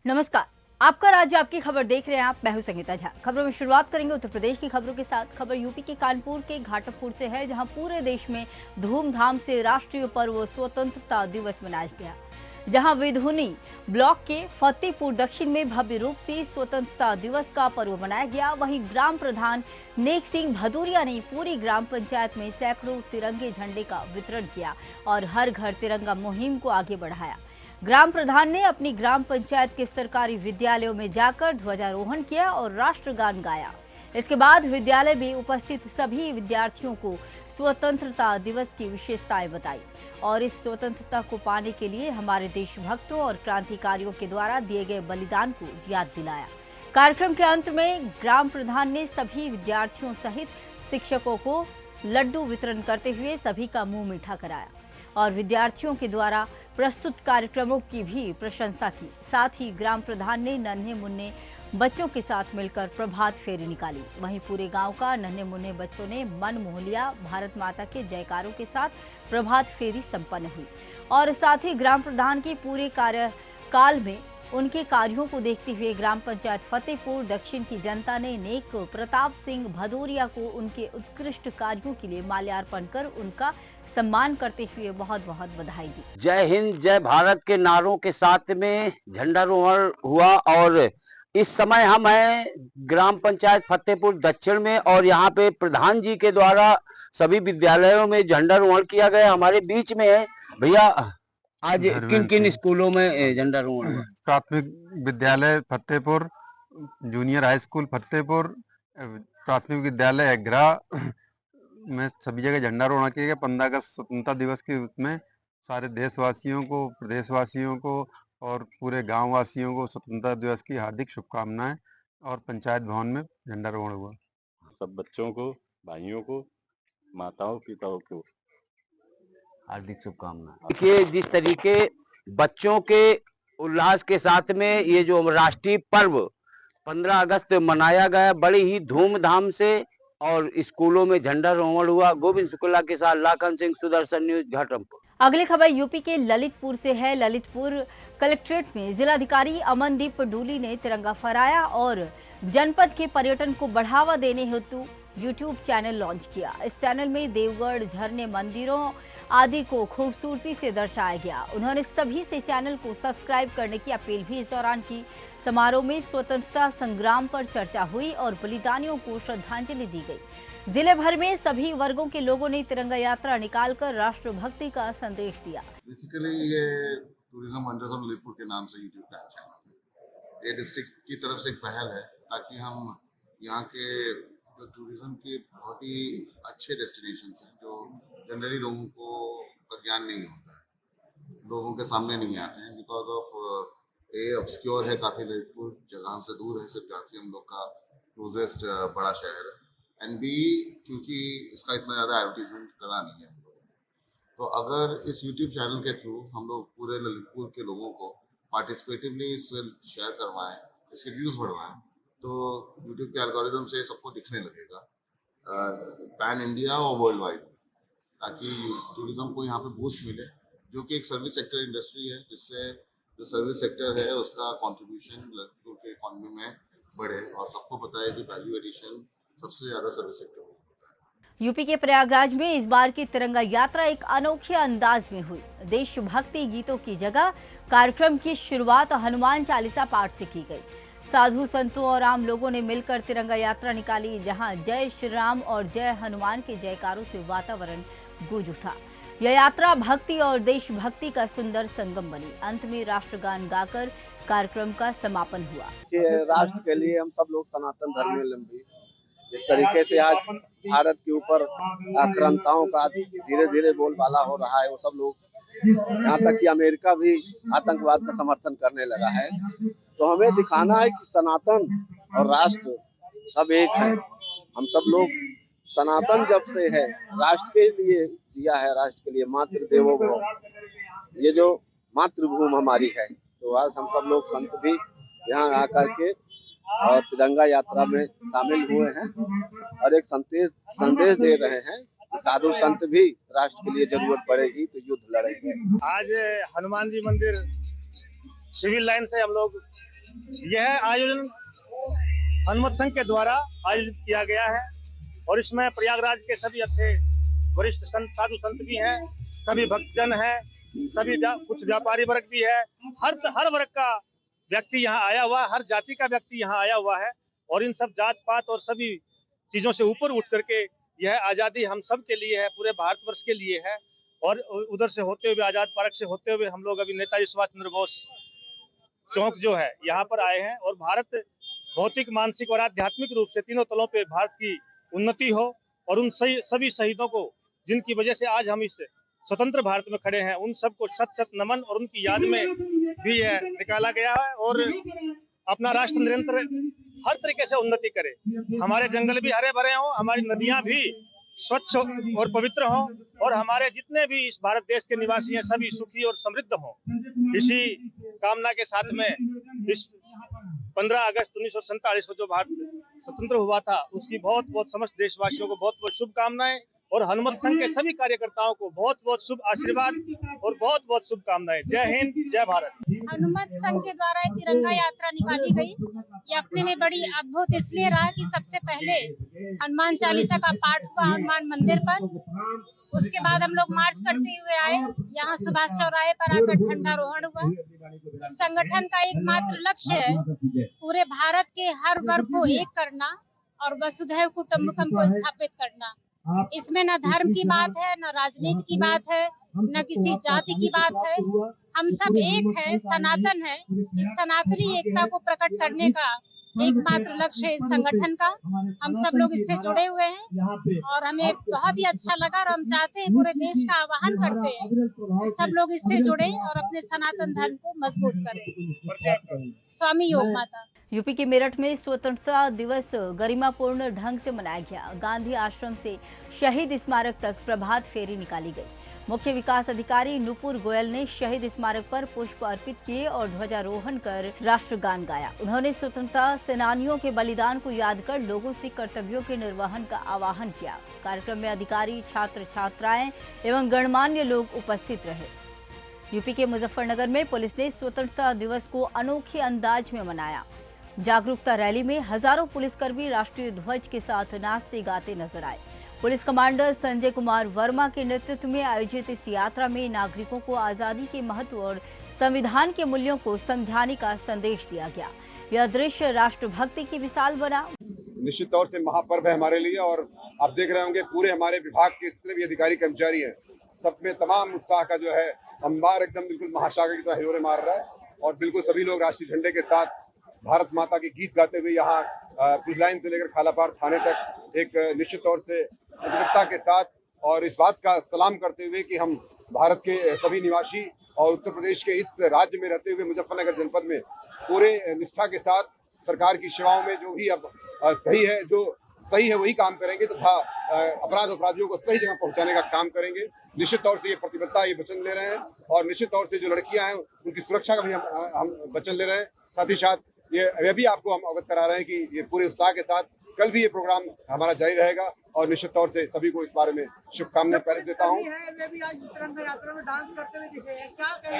नमस्कार, आपका राज्य आपकी खबर देख रहे हैं आप। मैं हूं संगीता झा। खबरों में शुरुआत करेंगे उत्तर प्रदेश की खबरों के साथ। खबर यूपी के कानपुर के घाटमपुर से है, जहां पूरे देश में धूमधाम से राष्ट्रीय पर्व स्वतंत्रता दिवस मनाया गया। जहां विधुनी ब्लॉक के फतेहपुर दक्षिण में भव्य रूप से स्वतंत्रता दिवस का पर्व मनाया गया, वहीं ग्राम प्रधान नेक सिंह भदौरिया ने पूरी ग्राम पंचायत में सैकड़ों तिरंगे झंडे का वितरण किया और हर घर तिरंगा मुहिम को आगे बढ़ाया। ग्राम प्रधान ने अपनी ग्राम पंचायत के सरकारी विद्यालयों में जाकर ध्वजारोहण किया और राष्ट्रगान गाया। इसके बाद विद्यालय में उपस्थित सभी विद्यार्थियों को स्वतंत्रता दिवस की विशेषताएं बताई और इस स्वतंत्रता को पाने के लिए हमारे देशभक्तों और क्रांतिकारियों के द्वारा दिए गए बलिदान को याद दिलाया। कार्यक्रम के अंत में ग्राम प्रधान ने सभी विद्यार्थियों सहित शिक्षकों को लड्डू वितरण करते हुए सभी का मुंह मीठा कराया और विद्यार्थियों के द्वारा प्रस्तुत कार्यक्रमों की भी प्रशंसा की। साथ ही ग्राम प्रधान ने नन्हे मुन्ने बच्चों के साथ मिलकर प्रभात फेरी निकाली। वहीं पूरे गांव का नन्हे मुन्ने बच्चों ने मन मोह लिया। भारत माता के जयकारों के साथ प्रभात फेरी संपन्न हुई और साथ ही ग्राम प्रधान के पूरे कार्यकाल में उनके कार्यों को देखते हुए ग्राम पंचायत फतेहपुर दक्षिण की जनता ने नेक प्रताप सिंह भदौरिया को उनके उत्कृष्ट कार्यों के लिए माल्यार्पण कर उनका सम्मान करते हुए बहुत बहुत बधाई दी। जय हिंद जय भारत के नारों के साथ में झंडारोहण हुआ और इस समय हम हैं ग्राम पंचायत फतेहपुर दक्षिण में और यहाँ पे प्रधान जी के द्वारा सभी विद्यालयों में झंडारोहण किया गया। हमारे बीच में है भैया, आज किन किन स्कूलों में झंडारोहण हुआ? प्राथमिक विद्यालय Fatehpur, junior high school Fatehpur, प्राथमिक विद्यालय एग्रा में सभी जगह झंडारोहण किया गया। 15 अगस्त स्वतंत्रता दिवस के उसमें सारे देशवासियों को, प्रदेशवासियों को और पूरे गांव वासियों को स्वतंत्रता दिवस की हार्दिक शुभकामनाएं और पंचायत भवन में झंडारोहण हुआ। सब बच्चों को, भाइयों को, माताओं पिताओं को हार्दिक शुभकामनाएं। देखिए, जिस तरीके बच्चों के उल्लास के साथ में ये जो राष्ट्रीय पर्व 15 अगस्त मनाया गया बड़े ही धूमधाम से और स्कूलों में झंडारोहण हुआ। गोविंद शुक्ला के साथ लाखन सिंह, सुदर्शन न्यूज, घाटमपुर। अगली खबर यूपी के ललितपुर से है। ललितपुर कलेक्ट्रेट में जिलाधिकारी अमनदीप डूली ने तिरंगा फहराया और जनपद के पर्यटन को बढ़ावा देने हेतु यूट्यूब चैनल लॉन्च किया। इस चैनल में देवगढ़, झरने, मंदिरों आदि को खूबसूरती से दर्शाया गया। उन्होंने सभी से चैनल को सब्सक्राइब करने की अपील भी इस दौरान की। समारोह में स्वतंत्रता संग्राम पर चर्चा हुई और बलिदानियों को श्रद्धांजलि दी गई। जिले भर में सभी वर्गों के लोगों ने तिरंगा यात्रा निकालकर राष्ट्रभक्ति का संदेश दिया। बेसिकली ये टूरिज्म वंडर्स ऑफ ललितपुर के नाम से यूट्यूब का चैनल है। ये डिस्ट्रिक्ट की तरफ से एक पहल है ताकि हम यहाँ के टूरिज्म के बहुत ही अच्छे डेस्टिनेशन हैं जो जनरली लोगों को का ज्ञान नहीं होता है, लोगों के सामने नहीं आते हैं बिकॉज ऑफ ए ऑब्सक्योर है काफ़ी। ललितपुर जगह से दूर है, सिर्फ झांसी हम लोग का क्लोजेस्ट बड़ा शहर है, एंड बी क्योंकि इसका इतना ज़्यादा एडवर्टीजमेंट करा नहीं है हम लोग। तो अगर इस यूट्यूब चैनल के थ्रू हम लोग पूरे ललितपुर के लोगों को पार्टिसिपेटिवली इससे शेयर करवाएं, इसके व्यूज़ बढ़वाएं, तो यूट्यूब के एल्गोरिदम से सबको दिखने लगेगा पैन इंडिया और वर्ल्ड वाइड, ताकि टूरिज्म को यहाँ पे बूस्ट मिले, जो कि एक सर्विस सेक्टर इंडस्ट्री है, जिससे जो सर्विस सेक्टर है उसका कंट्रीब्यूशन ललितपुर के इकोनॉमी में बढ़े। और सबको पता है कि वैल्यू एडिशन सबसे ज़्यादा सर्विस सेक्टर में होता है। यूपी के प्रयागराज में इस बार की तिरंगा यात्रा एक अनोखे अंदाज में हुई। देशभक्ति गीतों की जगह कार्यक्रम की शुरुआत हनुमान चालीसा पाठ से की गई। साधु संतों और आम लोगों ने मिलकर तिरंगा यात्रा निकाली, जहां जय श्री राम और जय हनुमान के जयकारों से वातावरण गूंज उठा। यह यात्रा भक्ति और देशभक्ति का सुंदर संगम बनी। अंत में राष्ट्रगान गाकर कार्यक्रम का समापन हुआ। राष्ट्र के लिए हम सब लोग सनातन धर्मावलंबी जिस तरीके से आज भारत के ऊपर आक्रांताओं का धीरे धीरे बोलबाला हो रहा है, वो सब लोग, यहाँ तक कि अमेरिका भी आतंकवाद का समर्थन करने लगा है। तो हमें दिखाना है कि सनातन और राष्ट्र सब एक है। हम सब लोग सनातन जब से है, राष्ट्र के लिए जिया है, राष्ट्र के लिए मातृ देवो भव, ये जो मातृभूमि हमारी है। तो आज हम सब लोग संत भी यहाँ आकर के और तिरंगा यात्रा में शामिल हुए हैं और एक संदेश दे रहे हैं कि साधु संत भी राष्ट्र के लिए जरूरत पड़ेगी तो युद्ध लड़ेंगे। आज हनुमान जी मंदिर सिविल लाइन से हम लोग यह आयोजन हनुमत संघ के द्वारा आयोजित किया गया है और इसमें प्रयागराज के सभी अच्छे वरिष्ठ संत साधु संत भी हैं, सभी भक्तजन हैं, सभी कुछ व्यापारी वर्ग भी है। हर वर्ग का व्यक्ति यहाँ आया हुआ है, हर जाति का व्यक्ति यहाँ आया हुआ है और इन सब जात पात और सभी चीजों से ऊपर उठ करके यह आजादी हम सब के लिए है, पूरे भारतवर्ष के लिए है। और उधर से होते हुए आजाद पार्क से होते हुए हम लोग अभी नेताजी सुभाष चंद्र बोस चौक जो है यहाँ पर आए हैं और भारत भौतिक, मानसिक और आध्यात्मिक रूप से तीनों तलों पे भारत की उन्नति हो और उन सभी शहीदों को जिनकी वजह से आज हम इस स्वतंत्र भारत में खड़े हैं, उन सबको शत शत नमन और उनकी याद में भी यह निकाला गया है और अपना राष्ट्र निरंतर हर तरीके से उन्नति करे। हमारे जंगल भी हरे भरे हों, हमारी नदियां भी स्वच्छ और पवित्र हों और हमारे जितने भी इस भारत देश के निवासी हैं सभी सुखी और समृद्ध हों। इसी कामना के साथ में इस 15 अगस्त 1947 को जो भारत स्वतंत्र हुआ था उसकी बहुत बहुत समस्त देशवासियों को बहुत बहुत शुभकामनाएं और हनुमत संघ के सभी कार्यकर्ताओं को बहुत बहुत शुभ आशीर्वाद और बहुत बहुत शुभकामनाएं। जय हिंद, जय भारत। हनुमत संघ के द्वारा तिरंगा यात्रा निकाली गई। ये अपने में बड़ी अद्भुत इसलिए रहा कि सबसे पहले हनुमान चालीसा का पाठ हुआ हनुमान मंदिर पर। उसके बाद हम लोग मार्च करते हुए आए, यहाँ सुभाष चौराहे पर आकर झंडारोहण हुआ। संगठन का एकमात्र लक्ष्य है पूरे भारत के हर वर्ग को एक करना और वसुधैव कुटुंबकम को स्थापित करना। इसमें न धर्म की बात है, न राजनीति की बात है, न किसी जाति की बात है। हम सब एक है, सनातन है। इस सनातनी एकता को प्रकट करने का एकमात्र लक्ष्य है इस संगठन का। हम सब लोग इससे जुड़े हुए हैं और हमें बहुत ही अच्छा लगा और हम चाहते हैं, पूरे देश का आह्वान करते हैं कि सब लोग इससे जुड़े और अपने सनातन धर्म को मजबूत करें। स्वामी योग माता। यूपी के मेरठ में स्वतंत्रता दिवस गरिमापूर्ण ढंग से मनाया गया। गांधी आश्रम से शहीद स्मारक तक प्रभात फेरी निकाली गई। मुख्य विकास अधिकारी नुपुर गोयल ने शहीद स्मारक पर पुष्प अर्पित किए और ध्वजारोहण कर राष्ट्रगान गाया। उन्होंने स्वतंत्रता सेनानियों के बलिदान को याद कर लोगों से कर्तव्यों के निर्वहन का आह्वान किया। कार्यक्रम में अधिकारी, छात्र छात्राएं एवं गणमान्य लोग उपस्थित रहे। यूपी के मुजफ्फरनगर में पुलिस ने स्वतंत्रता दिवस को अनोखे अंदाज में मनाया। जागरूकता रैली में हजारों पुलिसकर्मी राष्ट्रीय ध्वज के साथ नाचते गाते नजर आए। पुलिस कमांडर संजय कुमार वर्मा के नेतृत्व में आयोजित इस यात्रा में नागरिकों को आजादी के महत्व और संविधान के मूल्यों को समझाने का संदेश दिया गया। यह दृश्य राष्ट्रभक्ति की मिसाल बना। निश्चित तौर से महापर्व है हमारे लिए और आप देख रहे होंगे पूरे हमारे विभाग के जितने भी अधिकारी कर्मचारी हैं सब में तमाम उत्साह का जो है अंबार एकदम बिल्कुल महासागर की तरह हिलोरे मार रहा है और बिल्कुल सभी लोग राष्ट्रीय झंडे के साथ भारत माता के गीत गाते हुए यहाँ पुलिस लाइन से लेकर खालापार थाने तक एक निश्चित तौर से उत्सुकता के साथ और इस बात का सलाम करते हुए कि हम भारत के सभी निवासी और उत्तर प्रदेश के इस राज्य में रहते हुए मुजफ्फरनगर जनपद में पूरे निष्ठा के साथ सरकार की सेवाओं में जो भी अब सही है वही काम करेंगे तथा अपराधियों को सही जगह पहुंचाने का काम करेंगे। निश्चित तौर से ये प्रतिबद्धता, ये वचन ले रहे हैं और निश्चित तौर से जो लड़कियां हैं उनकी सुरक्षा का भी हम वचन ले रहे हैं। साथ ही साथ ये भी आपको हम अवगत करा रहे हैं कि ये पूरे उत्साह के साथ कल भी ये प्रोग्राम हमारा जारी रहेगा और निश्चित तौर से सभी को इस बारे में शुभकामनाएं पहले देता हूँ।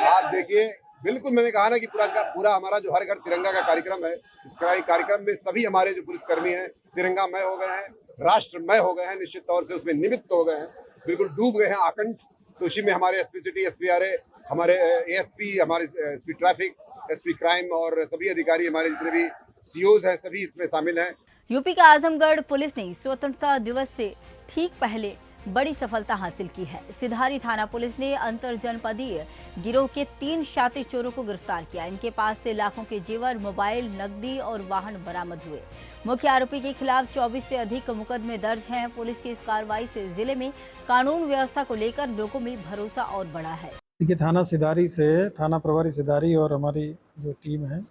आप देखिए, बिल्कुल मैंने कहा ना कि पूरा हमारा जो हर घर तिरंगा का कार्यक्रम है, इस कार्यक्रम में सभी हमारे जो पुलिसकर्मी हैं तिरंगामय हो गए हैं, राष्ट्रमय हो गए हैं, निश्चित तौर से उसमें निमित्त हो गए हैं, बिल्कुल डूब गए हैं आकंठ। तो उसी में हमारे एसपी सिटी, एसपी आरए, हमारे एएसपी, हमारे एसपी ट्रैफिक, एसपी क्राइम और सभी अधिकारी हमारे जितने भी सीओज हैं सभी इसमें शामिल हैं। यूपी के आजमगढ़ पुलिस ने स्वतंत्रता दिवस से ठीक पहले बड़ी सफलता हासिल की है। सिधारी थाना पुलिस ने अंतर जनपदीय गिरोह के 3 शातिर चोरों को गिरफ्तार किया। इनके पास से लाखों के जेवर, मोबाइल, नकदी और वाहन बरामद हुए। मुख्य आरोपी के खिलाफ 24 से अधिक मुकदमे दर्ज हैं। पुलिस की इस कार्रवाई से जिले में कानून व्यवस्था को लेकर लोगों में भरोसा और बढ़ा है। देखिए, थाना सिधारी से थाना प्रभारी सिधारी और हमारी जो टीम है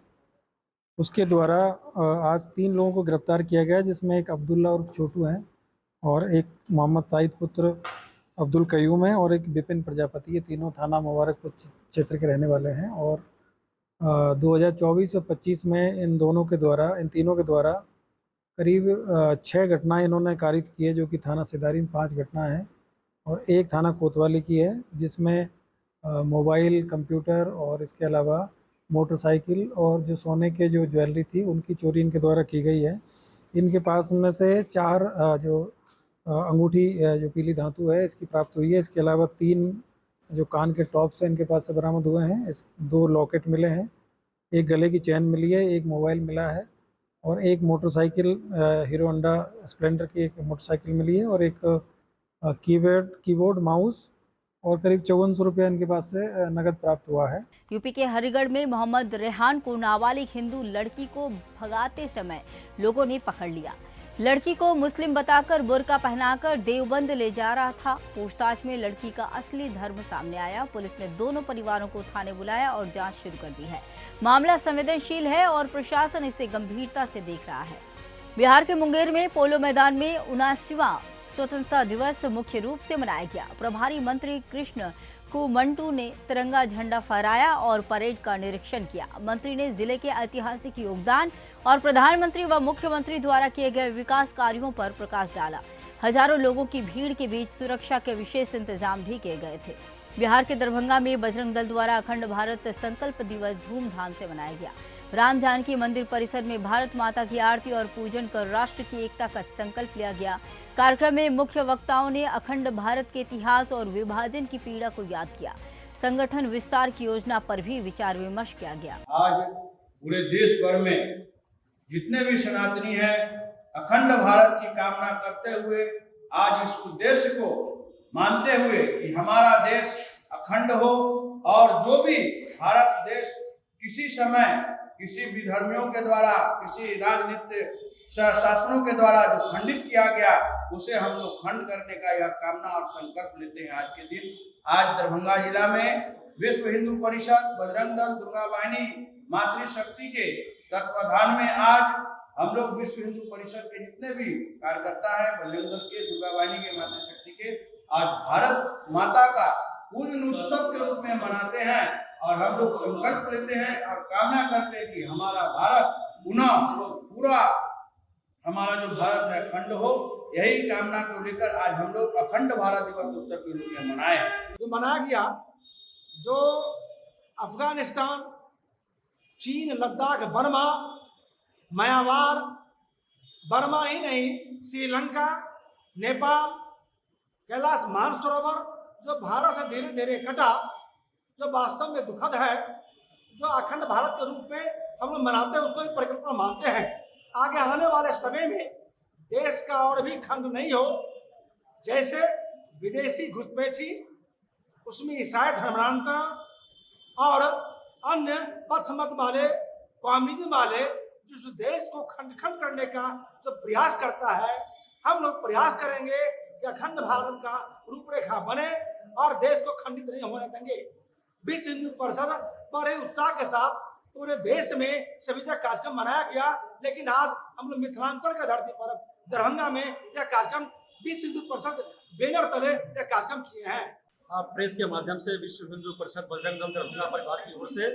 उसके द्वारा आज 3 लोगों को गिरफ्तार किया गया, जिसमें एक अब्दुल्ला और छोटू हैं और एक मोहम्मद साइद पुत्र अब्दुल कयूम है और एक विपिन प्रजापति। ये तीनों थाना मुबारकपुर क्षेत्र के रहने वाले हैं और 2024 और 25 में इन तीनों के द्वारा करीब 6 घटनाएं इन्होंने कारित की है, जो कि थाना सिधारी में 5 घटना है और एक थाना कोतवाली की है, जिसमें मोबाइल, कंप्यूटर और इसके अलावा मोटरसाइकिल और जो सोने के जो ज्वेलरी थी उनकी चोरी इनके द्वारा की गई है। इनके पास में से 4 जो अंगूठी जो पीली धातु है इसकी प्राप्त हुई है। इसके अलावा 3 जो कान के टॉप्स हैं इनके पास से बरामद हुए हैं। 2 लॉकेट मिले हैं, एक गले की चैन मिली है, एक मोबाइल मिला है और एक मोटरसाइकिल हीरो होंडा स्प्लेंडर की एक मोटरसाइकिल मिली है और एक कीबोर्ड माउस और करीब 5400 रुपया इनके पास से नगद प्राप्त हुआ है। यूपी के हरिगढ़ में मोहम्मद रेहान को नाबालिग हिंदू लड़की को भगाते समय लोगों ने पकड़ लिया। लड़की को मुस्लिम बताकर बुर्का पहनाकर देवबंद ले जा रहा था। पूछताछ में लड़की का असली धर्म सामने आया। पुलिस ने दोनों परिवारों को थाने बुलाया और जांच शुरू कर दी है। मामला संवेदनशील है और प्रशासन इसे गंभीरता से देख रहा है। बिहार के मुंगेर में पोलो मैदान में 79वां स्वतंत्रता दिवस मुख्य रूप से मनाया गया। प्रभारी मंत्री कृष्ण कुमंटू ने तिरंगा झंडा फहराया और परेड का निरीक्षण किया। मंत्री ने जिले के ऐतिहासिक योगदान और प्रधानमंत्री व मुख्यमंत्री द्वारा किए गए विकास कार्यों पर प्रकाश डाला। हजारों लोगों की भीड़ के बीच सुरक्षा के विशेष इंतजाम भी किए गए थे। बिहार के दरभंगा में बजरंग दल द्वारा अखंड भारत संकल्प दिवस धूमधाम से मनाया गया। राम जानकी मंदिर परिसर में भारत माता की आरती और पूजन कर राष्ट्र की एकता का संकल्प लिया गया। कार्यक्रम में मुख्य वक्ताओं ने अखंड भारत के इतिहास और विभाजन की पीड़ा को याद किया। संगठन विस्तार की योजना पर भी विचार विमर्श किया गया। आज पूरे देश भर में जितने भी सनातनी हैं, अखंड भारत की कामना करते हुए आज इस उद्देश्य को मानते हुए कि हमारा देश अखंड हो और जो भी भारत देश किसी समय किसी भी धर्मियों के द्वारा, किसी राजनीतिक शासनों के द्वारा जो खंडित किया गया उसे हम लोग खंड करने का यह कामना और संकल्प लेते हैं। आज के दिन आज दरभंगा जिला में विश्व हिंदू परिषद, बजरंग दल, दुर्गा वाहिनी, मातृशक्ति के तत्वाधान में आज हम लोग विश्व हिंदू परिषद के जितने भी कार्यकर्ता हैं, बजरंग दल के, दुर्गा वाहिनी के, मातृशक्ति के, आज भारत माता का पूजन उत्सव के रूप में मनाते हैं और हम लोग संकल्प लेते हैं और कामना करते हैं कि हमारा भारत पुनः पूरा हमारा जो भारत है अखंड हो। यही कामना को लेकर आज हम लोग अखंड भारत दिवस उत्सव के रूप में मनाए। जो मनाया गया, जो अफगानिस्तान, चीन, लद्दाख, बर्मा, म्यांमार, बर्मा ही नहीं, श्रीलंका, नेपाल, कैलाश मानसरोवर जो भारत से धीरे धीरे कटा, जो वास्तव में दुखद है, जो अखंड भारत के रूप में हम लोग मनाते हैं, उसको एक परिकल्पना मानते हैं। आगे आने वाले समय में देश का और भी खंड नहीं हो, जैसे विदेशी घुसपैठी, उसमें ईसाई धर्मांतरण और अन्य पथ मत वाले, कम्युनिज्म वाले जिस देश को खंड खंड करने का जो प्रयास करता है, हम लोग प्रयास करेंगे कि अखंड भारत का रूपरेखा बने और देश को खंडित नहीं होने देंगे। विश्व हिंदू परिषद बड़े उत्साह के साथ पूरे देश में सभी जगह कार्यक्रम मनाया गया, लेकिन आज हम लोग मिथिलांचल की धरती पर दरभंगा में यह कार्यक्रम विश्व हिंदू परिषद बैनर तले यह कार्यक्रम किए हैं। प्रेस के माध्यम से विश्व हिंदू परिषद बजरंग दल दरभंगा परिवार की ओर से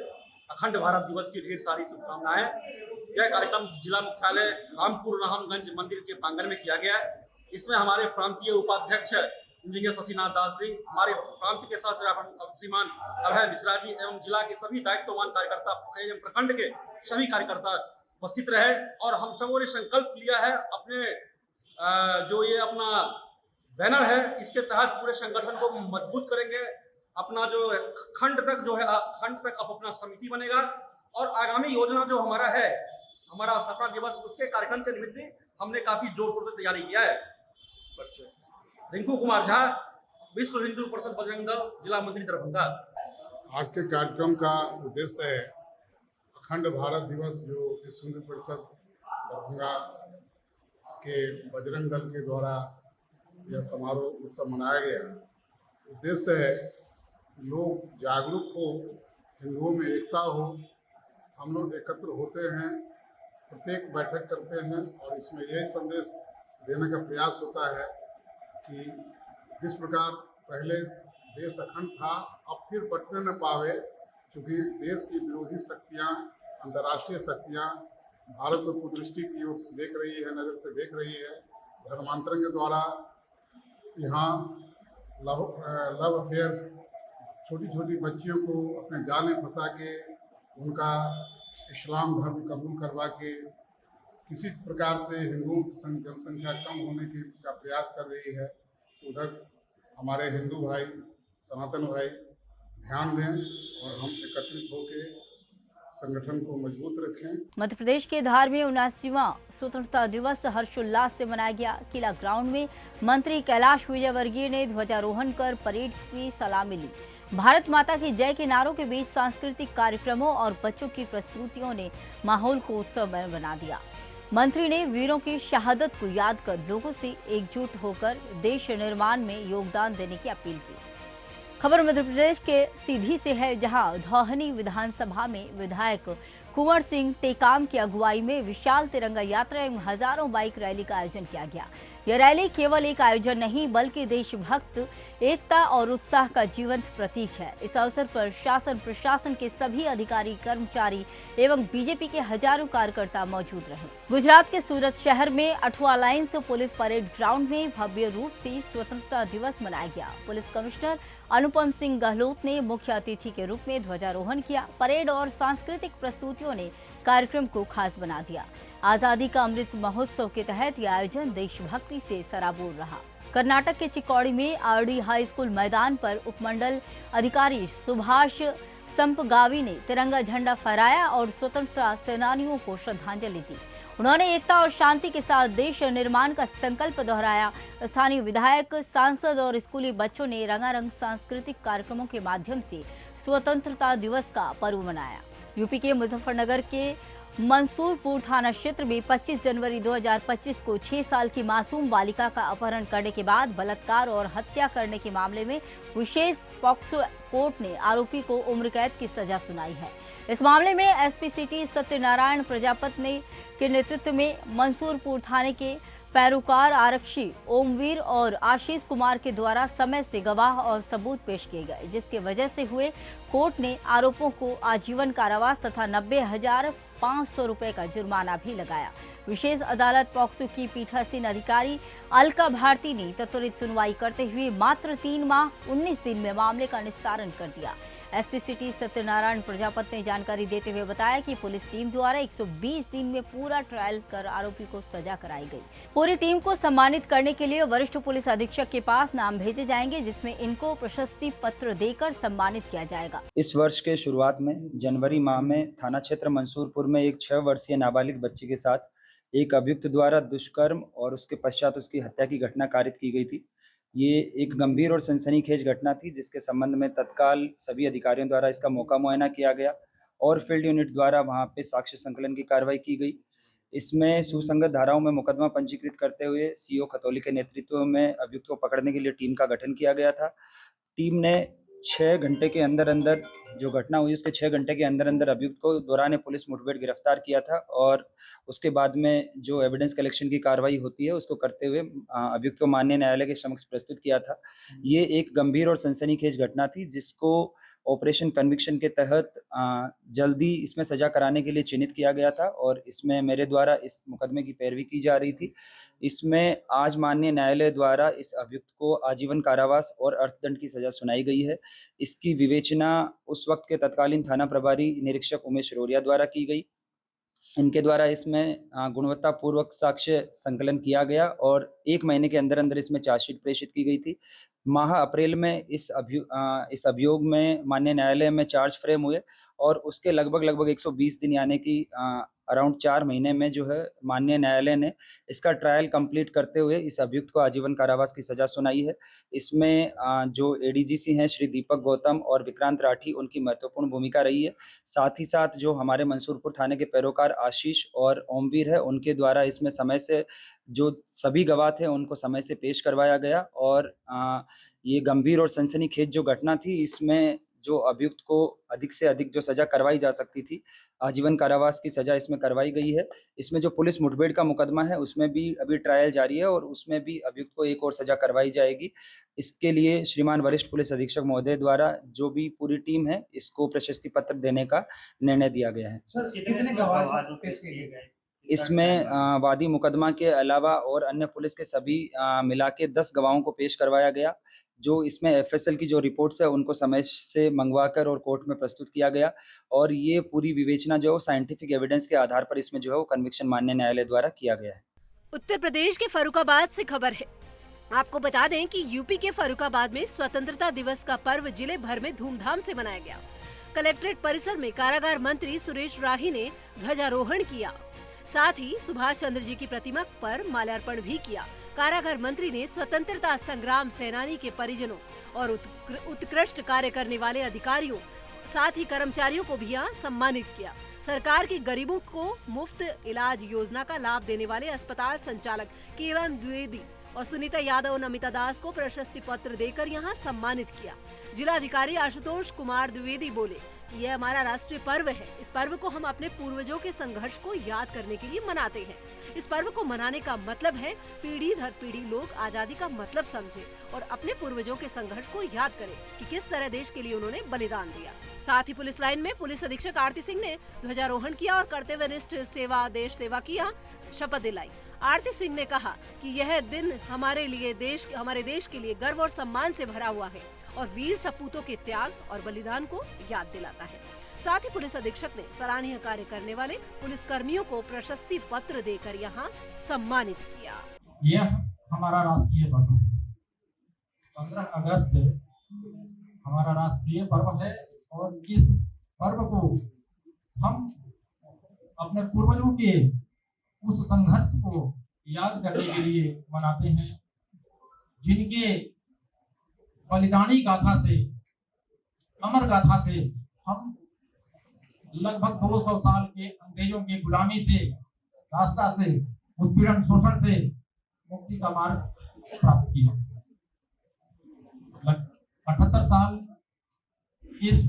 अखंड भारत दिवस की ढेर सारी शुभकामनाएं। यह कार्यक्रम जिला मुख्यालय रामपुर रामगंज मंदिर के प्रांगण में किया गया है। इसमें हमारे प्रांतीय उपाध्यक्ष इंजीनियर शशिनाथ दास जी, हमारे प्रांत के साथ श्रीमान अभय मिश्रा जी एवं जिला के सभी दायित्ववान कार्यकर्ता एवं प्रखंड के सभी कार्यकर्ता उपस्थित रहे और हम सबों ने संकल्प लिया है अपने जो ये अपना बैनर है इसके तहत पूरे संगठन को मजबूत करेंगे। अपना जो खंड तक जो है खंड तक अब अपना समिति बनेगा और आगामी योजना जो हमारा है, हमारा स्थापना दिवस, उसके कार्यक्रम के निमित्त भी हमने काफी जोर शोर से तैयारी किया है। रिंकू कुमार झा, विश्व हिंदू परिषद बजरंग दल, जिला मंत्री दरभंगा। आज के कार्यक्रम का उद्देश्य है अखंड भारत दिवस जो विश्व हिंदू परिषद दरभंगा के बजरंग दल के द्वारा यह समारोह उत्सव मनाया गया। उद्देश्य है लोग जागरूक हो, हिंदुओं में एकता हो, हम लोग एकत्र होते हैं, प्रत्येक बैठक करते हैं और इसमें यही संदेश देने का प्रयास होता है कि जिस प्रकार पहले देश अखंड था अब फिर बटने न पावे, क्योंकि देश की विरोधी शक्तियाँ, अंतर्राष्ट्रीय शक्तियाँ भारत को कुदृष्टि की ओर देख रही है, नज़र से देख रही है। धर्मांतरण के द्वारा यहाँ लव अफेयर्स, छोटी छोटी बच्चियों को अपने जाल में फंसा के उनका इस्लाम धर्म कबूल करवा के किसी प्रकार से हिंदुओं की जनसंख्या कम होने का प्रयास कर रही है, उधर हमारे हिंदू भाई, सनातन भाई ध्यान दें और हम एकत्रित होकर संगठन को मजबूत रखें। मध्य प्रदेश के धार में 79वां स्वतंत्रता दिवस हर्षोल्लास से मनाया गया। किला ग्राउंड में मंत्री कैलाश विजयवर्गीय ने ध्वजारोहण कर परेड की सलामी ली। भारत माता की जय के नारों के बीच सांस्कृतिक कार्यक्रमों और बच्चों की प्रस्तुतियों ने माहौल को उत्सवमय बना दिया। मंत्री ने वीरों की शहादत को याद कर लोगों से एकजुट होकर देश निर्माण में योगदान देने की अपील की। खबर मध्य प्रदेश के सीधी से है, जहां धौहनी विधानसभा में विधायक कुंवर सिंह टेकाम की अगुवाई में विशाल तिरंगा यात्रा एवं हजारों बाइक रैली का आयोजन किया गया। यह रैली केवल एक आयोजन नहीं बल्कि देशभक्त, एकता और उत्साह का जीवंत प्रतीक है। इस अवसर पर शासन प्रशासन के सभी अधिकारी, कर्मचारी एवं बीजेपी के हजारों कार्यकर्ता मौजूद रहे। गुजरात के सूरत शहर में अठवा लाइन्स पुलिस परेड ग्राउंड में भव्य रूप से स्वतंत्रता दिवस मनाया गया। पुलिस कमिश्नर अनुपम सिंह गहलोत ने मुख्य अतिथि के रूप में ध्वजारोहण किया। परेड और सांस्कृतिक प्रस्तुतियों ने कार्यक्रम को खास बना दिया। आजादी का अमृत महोत्सव के तहत यह आयोजन देशभक्ति से सराबोर रहा। कर्नाटक के चिक्कोड़ी में आरडी हाई स्कूल मैदान पर उपमंडल अधिकारी सुभाष संपगावी ने तिरंगा झंडा फहराया और स्वतंत्रता सेनानियों को श्रद्धांजलि दी। उन्होंने एकता और शांति के साथ देश निर्माण का संकल्प दोहराया। स्थानीय विधायक, सांसद और स्कूली बच्चों ने रंगारंग सांस्कृतिक कार्यक्रमों के माध्यम से स्वतंत्रता दिवस का पर्व मनाया। यूपी के मुजफ्फरनगर के मंसूरपुर थाना क्षेत्र में 25 जनवरी 2025 को 6 साल की मासूम बालिका का अपहरण करने के बाद बलात्कार और हत्या करने के मामले में विशेष पॉक्सो कोर्ट ने आरोपी को उम्र कैद की सजा सुनाई है। इस मामले में एसपी सिटी सत्यनारायण प्रजापत ने के नेतृत्व में मंसूरपुर थाने के पैरोकार आरक्षी ओमवीर और आशीष कुमार के द्वारा समय से गवाह और सबूत पेश किए गए, जिसके वजह से हुए कोर्ट ने आरोपों को आजीवन कारावास तथा 90,500 रुपए का जुर्माना भी लगाया। विशेष अदालत पॉक्सो की पीठासीन अधिकारी अलका भारती ने त्वरित सुनवाई करते हुए मात्र 3 माह 19 दिन में मामले का निस्तारण कर दिया। एसपी सिटी सत्यनारायण प्रजापत ने जानकारी देते हुए बताया कि पुलिस टीम द्वारा 120 दिन में पूरा ट्रायल कर आरोपी को सजा कराई गई। पूरी टीम को सम्मानित करने के लिए वरिष्ठ पुलिस अधीक्षक के पास नाम भेजे जाएंगे, जिसमें इनको प्रशस्ति पत्र देकर सम्मानित किया जाएगा। इस वर्ष के शुरुआत में जनवरी माह में थाना क्षेत्र मंसूरपुर में एक 6 वर्षीय नाबालिग बच्ची के साथ एक अभियुक्त द्वारा दुष्कर्म और उसके पश्चात उसकी हत्या की घटना कारित की गई थी। ये एक गंभीर और सनसनीखेज घटना थी, जिसके संबंध में तत्काल सभी अधिकारियों द्वारा इसका मौका मुआयना किया गया और फील्ड यूनिट द्वारा वहां पे साक्ष्य संकलन की कार्रवाई की गई। इसमें सुसंगत धाराओं में मुकदमा पंजीकृत करते हुए सीओ खतौली के नेतृत्व में अभियुक्त को पकड़ने के लिए टीम का गठन किया गया था। टीम ने 6 घंटे के अंदर अंदर जो घटना हुई उसके 6 घंटे के अंदर अंदर अभियुक्त को दौरान पुलिस मुठभेड़ गिरफ्तार किया था और उसके बाद में जो एविडेंस कलेक्शन की कार्रवाई होती है उसको करते हुए अभियुक्त को माननीय न्यायालय के समक्ष प्रस्तुत किया था। ये एक गंभीर और सनसनीखेज घटना थी, जिसको ऑपरेशन कन्विक्शन के तहत जल्दी इसमें सजा कराने के लिए चिन्हित किया गया था और इसमें मेरे द्वारा इस मुकदमे की पैरवी की जा रही थी। इसमें आज माननीय न्यायालय द्वारा इस अभियुक्त को आजीवन कारावास और अर्थदंड की सजा सुनाई गई है। इसकी विवेचना उस वक्त के तत्कालीन थाना प्रभारी निरीक्षक उमेश रोरिया द्वारा की गई। इनके द्वारा इसमें गुणवत्ता पूर्वक साक्ष्य संकलन किया गया और 1 महीने के अंदर अंदर इसमें चार्जशीट प्रेषित की गई थी। माह अप्रैल में इस अभियोग में माननीय न्यायालय में चार्ज फ्रेम हुए और उसके लगभग 120 दिन यानी कि अराउंड 4 महीने में जो है माननीय न्यायालय ने इसका ट्रायल कंप्लीट करते हुए इस अभियुक्त को आजीवन कारावास की सजा सुनाई है। इसमें जो एडीजीसी हैं श्री दीपक गौतम और विक्रांत राठी, उनकी महत्वपूर्ण भूमिका रही है। साथ ही साथ जो हमारे मंसूरपुर थाने के पैरोकार आशीष और ओमवीर है, उनके द्वारा इसमें समय से जो सभी गवाह थे उनको समय से पेश करवाया गया और ये गंभीर और सनसनीखेज जो घटना थी, इसमें जो अभियुक्त को अधिक से अधिक जो सजा करवाई जा सकती थी, आजीवन कारावास की सजा इसमें करवाई गई है। इसमें जो पुलिस मुठभेड़ का मुकदमा है उसमें भी अभी ट्रायल जारी है और उसमें भी अभियुक्त को एक और सजा करवाई जाएगी। इसके लिए श्रीमान वरिष्ठ पुलिस अधीक्षक महोदय द्वारा जो भी पूरी टीम है इसको प्रशस्ति पत्र देने का निर्णय दिया गया है। सर, कितने गवाह पेश किए गए? इसमें वादी मुकदमा के अलावा और अन्य पुलिस के सभी मिला के 10 गवाहों को पेश करवाया गया। जो इसमें एफएसएल की जो रिपोर्ट्स है उनको समय से मंगवाकर और कोर्ट में प्रस्तुत किया गया और ये पूरी विवेचना जो है साइंटिफिक एविडेंस के आधार पर इसमें जो है वो कन्विक्शन माननीय न्यायालय द्वारा किया गया है। उत्तर प्रदेश के फर्रुखाबाद से खबर है। आपको बता दें कि यूपी के फर्रुखाबाद में स्वतंत्रता दिवस का पर्व जिले भर में धूमधाम से मनाया गया। कलेक्ट्रेट परिसर में कारागार मंत्री सुरेश राही ने ध्वजारोहण किया, साथ ही सुभाष चंद्र जी की प्रतिमा पर माल्यार्पण भी किया। कारागार मंत्री ने स्वतंत्रता संग्राम सेनानी के परिजनों और उत्कृष्ट कार्य करने वाले अधिकारियों साथ ही कर्मचारियों को भी यहाँ सम्मानित किया। सरकार के गरीबों को मुफ्त इलाज योजना का लाभ देने वाले अस्पताल संचालक केवल द्विवेदी और सुनीता यादव और नमिता दास को प्रशस्ति पत्र देकर यहाँ सम्मानित किया। जिलाधिकारी आशुतोष कुमार द्विवेदी बोले कि यह हमारा राष्ट्रीय पर्व है। इस पर्व को हम अपने पूर्वजों के संघर्ष को याद करने के लिए मनाते हैं। इस पर्व को मनाने का मतलब है पीढ़ी दर पीढ़ी लोग आजादी का मतलब समझे और अपने पूर्वजों के संघर्ष को याद करें कि किस तरह देश के लिए उन्होंने बलिदान दिया। साथ ही पुलिस लाइन में पुलिस अधीक्षक आरती सिंह ने ध्वजारोहण किया और कर्तव्यनिष्ठ सेवा देश सेवा की शपथ दिलाई। आरती सिंह ने कहा कि यह दिन हमारे देश के लिए गर्व और सम्मान से भरा हुआ है और वीर सपूतों के त्याग और बलिदान को याद दिलाता है। साथ ही पुलिस अधीक्षक ने सराहनीय कार्य करने वाले पुलिस कर्मियों को प्रशस्ति पत्र देकर यहाँ सम्मानित किया। यह हमारा राष्ट्रीय पर्व है। 15 अगस्त हमारा राष्ट्रीय पर्व है और इस पर्व को हम अपने पूर्वजों के उस संघर्ष को याद करने के लिए मनाते हैं, जिनके बलिदानी गाथा से, अमर गाथा से हम लगभग 200 साल के अंग्रेजों के गुलामी से, रास्ता से, उत्पीड़न शोषण से मुक्ति का मार्ग प्राप्त किया। 78 साल इस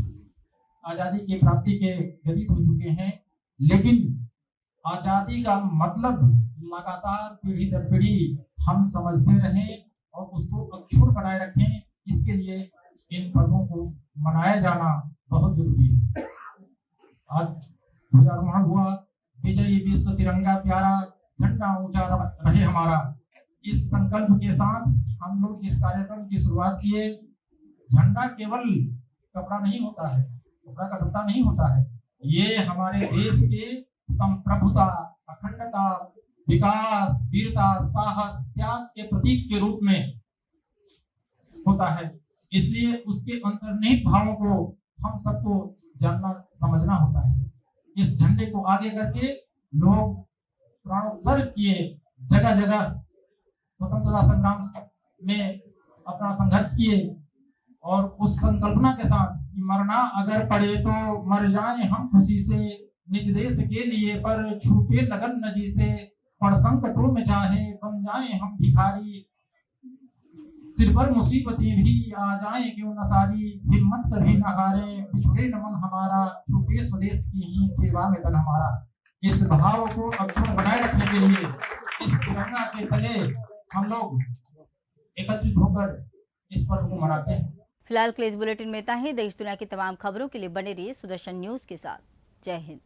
आजादी की प्राप्ति के व्यतीत हो चुके हैं, लेकिन आजादी का मतलब लगातार पीढ़ी दर पीढ़ी हम समझते रहें और उसको अक्षुण्ण बनाए रखें। इसके लिए इन पर्वों को मनाया जाना बहुत जरूरी है। आज ध्वजारोहण हुआ, विजयी विश्व तिरंगा प्यारा, झंडा ऊंचा रहे हमारा। इस संकल्प के साथ हम लोग इस कार्यक्रम की शुरुआत किए। झंडा केवल कपड़ा नहीं होता है, कपड़ा का टुकड़ा नहीं होता है। ये हमारे देश के संप्रभुता, अखंडता, विकास, वीरता, साहस, त्याग के प्रतीक के रूप में होता है। इसलिए उसके अंतर्निहित भावों को हम सबको जानना समझना होता है। इस झंडे को आगे करके लोग प्राणोत्सर्ग किए, जगह जगह स्वतंत्रता संग्राम में अपना संघर्ष किए और उस संकल्पना के साथ कि मरना अगर पड़े तो मर जाए हम खुशी से, निज देश के लिए पर छूटे लगन नजी से, पड़ संकटों में चाहे बन जाए हम भिखारी, सिर पर मुसीबतें भी आ जाए क्यों न सारी, हिम्मत कभी न हारे, बिछुड़े न मन हमारा, छूटे स्वदेश की ही सेवा में तन हमारा। इस भाव को अक्षुण्ण बनाए रखने के लिए इस तिरंगा के तले हम लोग एकत्रित होकर इस पर्व को मनाते हैं। फिलहाल के लिए इस बुलेटिन में इतना ही। देश दुनिया की तमाम खबरों के लिए बने रहिए सुदर्शन न्यूज के साथ। जय हिंद।